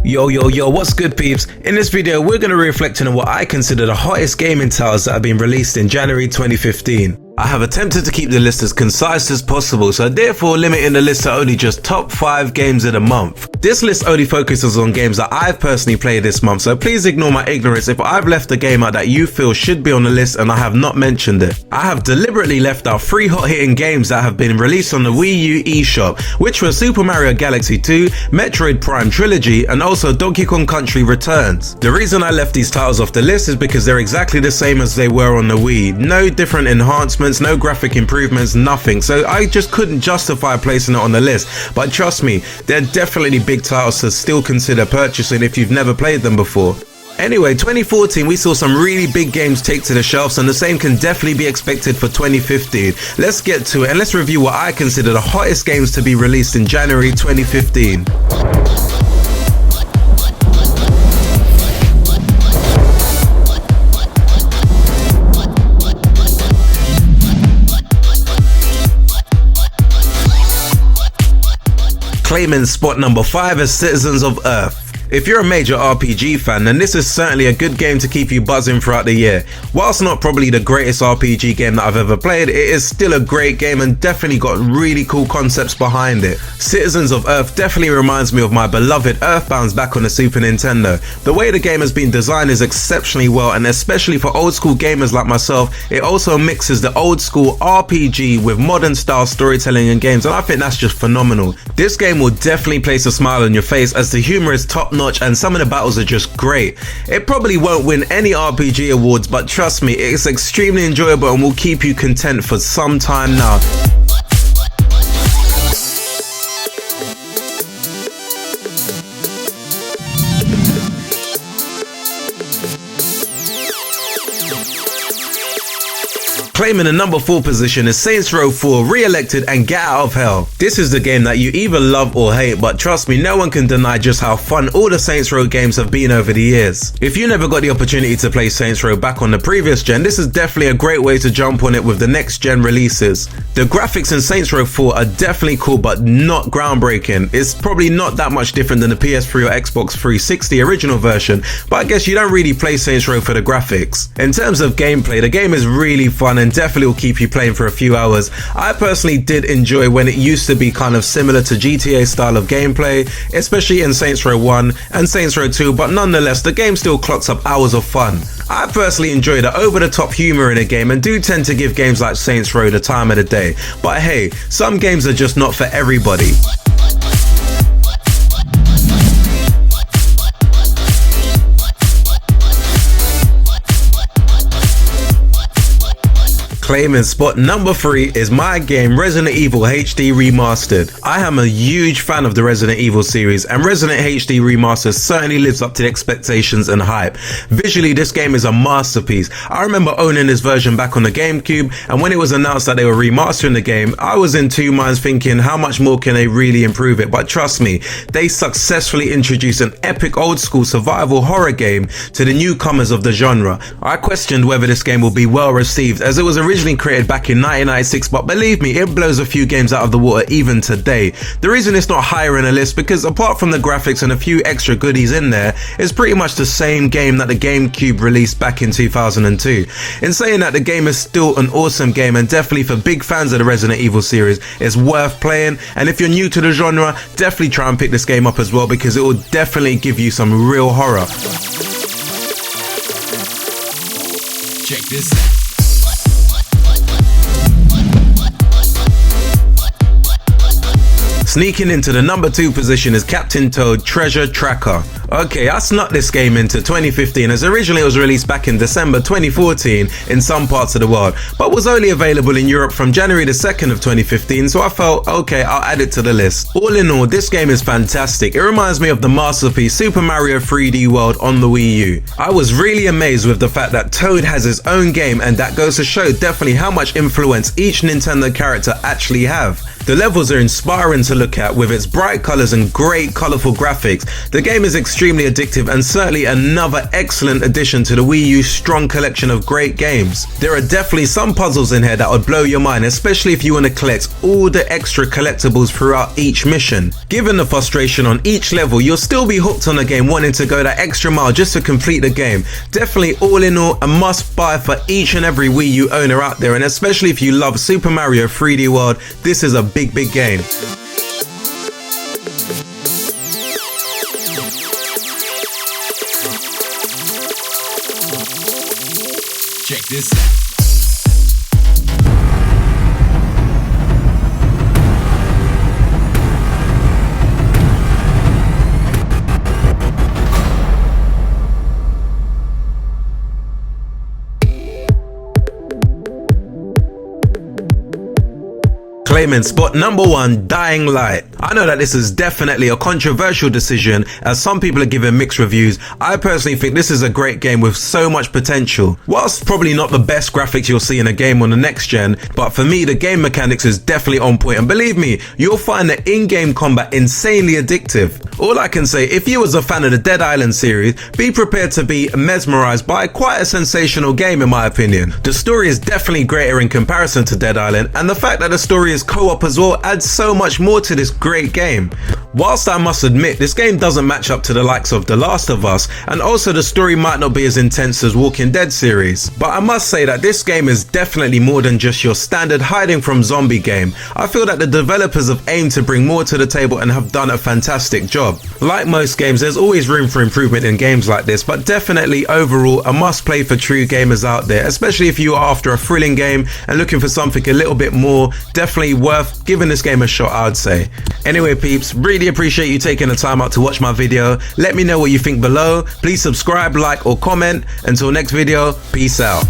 Yo, what's good peeps? In this video we're going to reflect on what I consider the hottest gaming titles that have been released in January 2015. I have attempted to keep the list as concise as possible, so therefore limiting the list to only just top 5 games of the month. This list only focuses on games that I've personally played this month, so please ignore my ignorance if I've left a game out that you feel should be on the list and I have not mentioned it. I have deliberately left out 3 hot hitting games that have been released on the Wii U eShop, which were Super Mario Galaxy 2, Metroid Prime Trilogy, and also Donkey Kong Country Returns. The reason I left these titles off the list is because they're exactly the same as they were on the Wii. No different enhancements, no graphic improvements, nothing. So I just couldn't justify placing it on the list. But trust me, they're definitely big titles to still consider purchasing if you've never played them before. Anyway, 2014 we saw some really big games take to the shelves, and the same can definitely be expected for 2015. Let's get to it and let's review what I consider the hottest games to be released in January 2015. Claiming spot number 5 as Citizens of Earth. If you're a major RPG fan, then this is certainly a good game to keep you buzzing throughout the year. Whilst not probably the greatest RPG game that I've ever played, it is still a great game and definitely got really cool concepts behind it. Citizens of Earth definitely reminds me of my beloved Earthbound back on the Super Nintendo. The way the game has been designed is exceptionally well, and especially for old school gamers like myself, it also mixes the old school RPG with modern style storytelling and games, and I think that's just phenomenal. This game will definitely place a smile on your face as the humor is top notch and some of the battles are just great. It probably won't win any RPG awards, but trust me, it's extremely enjoyable and will keep you content for some time now. Claiming the number 4 position is Saints Row 4 Re-Elected and Get Out of Hell. This is the game that you either love or hate, but trust me, no one can deny just how fun all the Saints Row games have been over the years. If you never got the opportunity to play Saints Row back on the previous gen, this is definitely a great way to jump on it with the next gen releases. The graphics in Saints Row 4 are definitely cool but not groundbreaking. It's probably not that much different than the PS3 or Xbox 360 original version, but I guess you don't really play Saints Row for the graphics. In terms of gameplay, the game is really fun and definitely will keep you playing for a few hours. I personally did enjoy when it used to be kind of similar to GTA style of gameplay, especially in Saints Row 1 and Saints Row 2, but nonetheless the game still clocks up hours of fun. I personally enjoy the over the top humor in a game and do tend to give games like Saints Row the time of the day, but hey, some games are just not for everybody. Claiming spot number 3 is my game Resident Evil HD Remastered. I am a huge fan of the Resident Evil series, and Resident HD Remastered certainly lives up to the expectations and hype. Visually, this game is a masterpiece. I remember owning this version back on the GameCube, and when it was announced that they were remastering the game, I was in two minds thinking how much more can they really improve it, but trust me, they successfully introduced an epic old school survival horror game to the newcomers of the genre. I questioned whether this game will be well received, as it was originally created back in 1996, but believe me, it blows a few games out of the water even today. The reason it's not higher in the list because apart from the graphics and a few extra goodies in there, it's pretty much the same game that the GameCube released back in 2002. In saying that, the game is still an awesome game and definitely for big fans of the Resident Evil series, it's worth playing, and if you're new to the genre, definitely try and pick this game up as well because it will definitely give you some real horror. Check this out. Sneaking into the number 2 position is Captain Toad Treasure Tracker. Okay, I snuck this game into 2015 as originally it was released back in December 2014 in some parts of the world, but was only available in Europe from January the 2nd of 2015, so I felt, okay, I'll add it to the list. All in all, this game is fantastic. It reminds me of the masterpiece Super Mario 3D World on the Wii U. I was really amazed with the fact that Toad has his own game, and that goes to show definitely how much influence each Nintendo character actually have. The levels are inspiring to look at with its bright colours and great colourful graphics. The game is extremely addictive and certainly another excellent addition to the Wii U's strong collection of great games. There are definitely some puzzles in here that would blow your mind, especially if you want to collect all the extra collectibles throughout each mission. Given the frustration on each level, you'll still be hooked on the game, wanting to go that extra mile just to complete the game. Definitely all in all a must buy for each and every Wii U owner out there, and especially if you love Super Mario 3D World, this is a big game. Check this out. Claiming spot number 1, Dying Light. I know that this is definitely a controversial decision, as some people are giving mixed reviews. I personally think this is a great game with so much potential. Whilst probably not the best graphics you'll see in a game on the next gen, but for me the game mechanics is definitely on point, and believe me, you'll find the in-game combat insanely addictive. All I can say, if you was a fan of the Dead Island series, be prepared to be mesmerized by quite a sensational game in my opinion. The story is definitely greater in comparison to Dead Island, and the fact that the story is co-op as well adds so much more to this great game. Whilst I must admit this game doesn't match up to the likes of The Last of Us, and also the story might not be as intense as Walking Dead series, but I must say that this game is definitely more than just your standard hiding from zombie game. I feel that the developers have aimed to bring more to the table and have done a fantastic job. Like most games, there's always room for improvement in games like this, but definitely overall a must play for true gamers out there, especially if you are after a thrilling game and looking for something a little bit more. Definitely worth giving this game a shot, I'd say. Anyway peeps, really appreciate you taking the time out to watch my video. Let me know what you think below. Please subscribe, like or comment. Until next video, peace out.